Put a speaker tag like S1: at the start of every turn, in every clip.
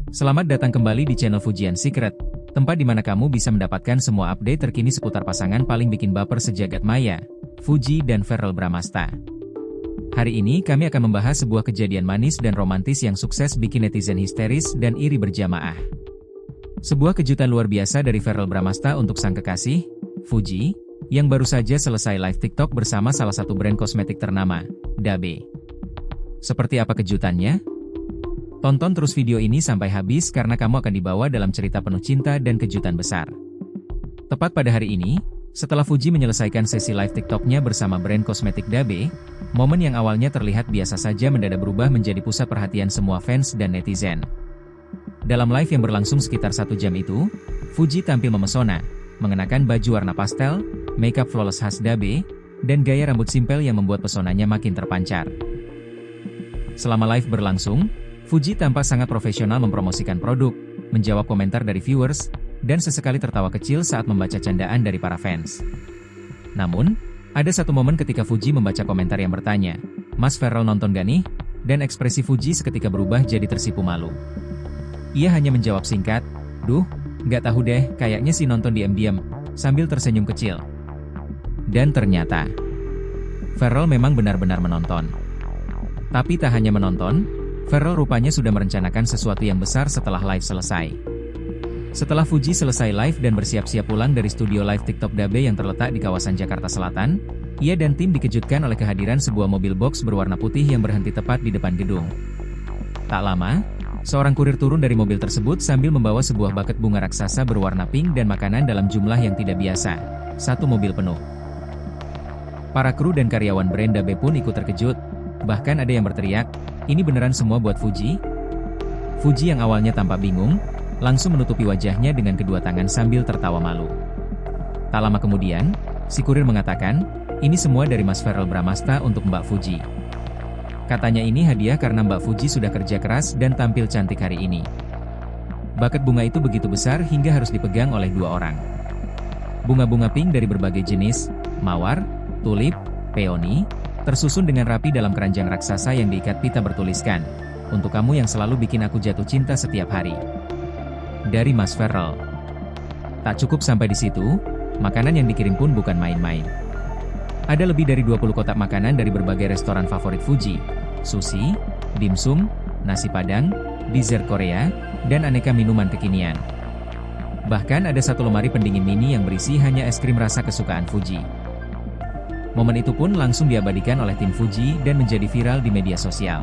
S1: Selamat datang kembali di channel Fujian Secret, tempat di mana kamu bisa mendapatkan semua update terkini seputar pasangan paling bikin baper sejagat maya, Fuji dan Verrell Bramasta. Hari ini kami akan membahas sebuah kejadian manis dan romantis yang sukses bikin netizen histeris dan iri berjamaah. Sebuah kejutan luar biasa dari Verrell Bramasta untuk sang kekasih, Fuji, yang baru saja selesai live TikTok bersama salah satu brand kosmetik ternama, Dabe. Seperti apa kejutannya? Tonton terus video ini sampai habis karena kamu akan dibawa dalam cerita penuh cinta dan kejutan besar. Tepat pada hari ini, setelah Fuji menyelesaikan sesi live TikTok-nya bersama brand kosmetik Dabe, momen yang awalnya terlihat biasa saja mendadak berubah menjadi pusat perhatian semua fans dan netizen. Dalam live yang berlangsung sekitar 1 jam itu, Fuji tampil memesona, mengenakan baju warna pastel, makeup flawless khas Dabe, dan gaya rambut simpel yang membuat pesonanya makin terpancar. Selama live berlangsung, Fuji tampak sangat profesional mempromosikan produk, menjawab komentar dari viewers, dan sesekali tertawa kecil saat membaca candaan dari para fans. Namun, ada satu momen ketika Fuji membaca komentar yang bertanya, "Mas Verrell nonton gak nih?" Dan ekspresi Fuji seketika berubah jadi tersipu malu. Ia hanya menjawab singkat, "Duh, gak tahu deh, kayaknya sih nonton diam-diam," sambil tersenyum kecil. Dan ternyata, Verrell memang benar-benar menonton. Tapi tak hanya menonton, Verrell rupanya sudah merencanakan sesuatu yang besar setelah live selesai. Setelah Fuji selesai live dan bersiap-siap pulang dari studio live TikTok Dabe yang terletak di kawasan Jakarta Selatan, ia dan tim dikejutkan oleh kehadiran sebuah mobil box berwarna putih yang berhenti tepat di depan gedung. Tak lama, seorang kurir turun dari mobil tersebut sambil membawa sebuah buket bunga raksasa berwarna pink dan makanan dalam jumlah yang tidak biasa, satu mobil penuh. Para kru dan karyawan brand Dabe pun ikut terkejut, bahkan ada yang berteriak, "Ini beneran semua buat Fuji?" Fuji yang awalnya tampak bingung, langsung menutupi wajahnya dengan kedua tangan sambil tertawa malu. Tak lama kemudian, si kurir mengatakan, "Ini semua dari Mas Verrell Bramasta untuk Mbak Fuji." Katanya ini hadiah karena Mbak Fuji sudah kerja keras dan tampil cantik hari ini. Buket bunga itu begitu besar hingga harus dipegang oleh 2 orang. Bunga-bunga pink dari berbagai jenis, mawar, tulip, peony, tersusun dengan rapi dalam keranjang raksasa yang diikat pita bertuliskan, "Untuk kamu yang selalu bikin aku jatuh cinta setiap hari." Dari Mas Verrell. Tak cukup sampai di situ, makanan yang dikirim pun bukan main-main. Ada lebih dari 20 kotak makanan dari berbagai restoran favorit Fuji, sushi, dimsum, nasi padang, dessert Korea, dan aneka minuman kekinian. Bahkan ada satu lemari pendingin mini yang berisi hanya es krim rasa kesukaan Fuji. Momen itu pun langsung diabadikan oleh tim Fuji dan menjadi viral di media sosial.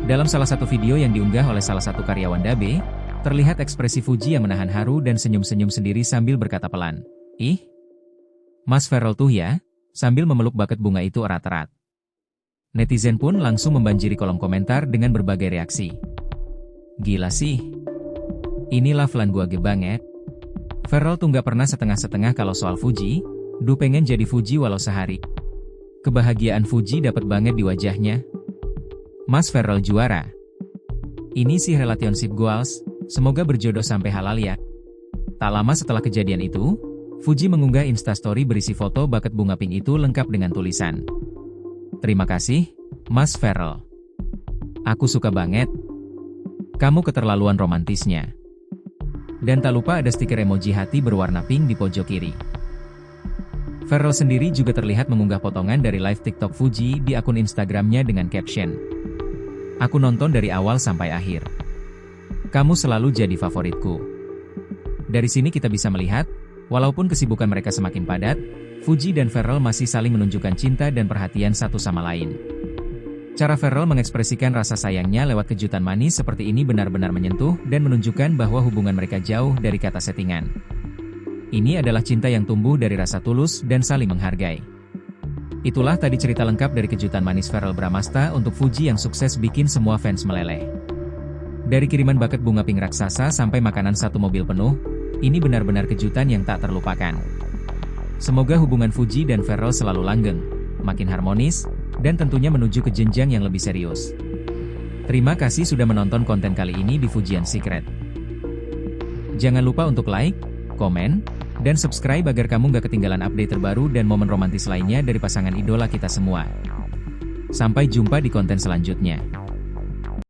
S1: Dalam salah satu video yang diunggah oleh salah satu karyawan Dabe, terlihat ekspresi Fuji yang menahan haru dan senyum-senyum sendiri sambil berkata pelan, "Ih, Mas Verrell tuh ya," sambil memeluk buket bunga itu erat-erat. Netizen pun langsung membanjiri kolom komentar dengan berbagai reaksi. "Gila sih. Ini laflan gua ge banget. Verrell tuh nggak pernah setengah-setengah kalau soal Fuji. Duh pengen jadi Fuji walau sehari. Kebahagiaan Fuji dapat banget di wajahnya. Mas Verrell juara. Ini sih relationship goals, semoga berjodoh sampai halal ya." Tak lama setelah kejadian itu, Fuji mengunggah instastory berisi foto buket bunga pink itu lengkap dengan tulisan, "Terima kasih, Mas Verrell. Aku suka banget. Kamu keterlaluan romantisnya." Dan tak lupa ada stiker emoji hati berwarna pink di pojok kiri. Verrell sendiri juga terlihat mengunggah potongan dari live TikTok Fuji di akun Instagramnya dengan caption, "Aku nonton dari awal sampai akhir. Kamu selalu jadi favoritku." Dari sini kita bisa melihat, walaupun kesibukan mereka semakin padat, Fuji dan Verrell masih saling menunjukkan cinta dan perhatian satu sama lain. Cara Verrell mengekspresikan rasa sayangnya lewat kejutan manis seperti ini benar-benar menyentuh dan menunjukkan bahwa hubungan mereka jauh dari kata settingan. Ini adalah cinta yang tumbuh dari rasa tulus dan saling menghargai. Itulah tadi cerita lengkap dari kejutan manis Verrell Bramasta untuk Fuji yang sukses bikin semua fans meleleh. Dari kiriman buket bunga pink raksasa sampai makanan satu mobil penuh, ini benar-benar kejutan yang tak terlupakan. Semoga hubungan Fuji dan Verrell selalu langgeng, makin harmonis, dan tentunya menuju ke jenjang yang lebih serius. Terima kasih sudah menonton konten kali ini di Fujian Secret. Jangan lupa untuk like, komen, dan subscribe agar kamu gak ketinggalan update terbaru dan momen romantis lainnya dari pasangan idola kita semua. Sampai jumpa di konten selanjutnya.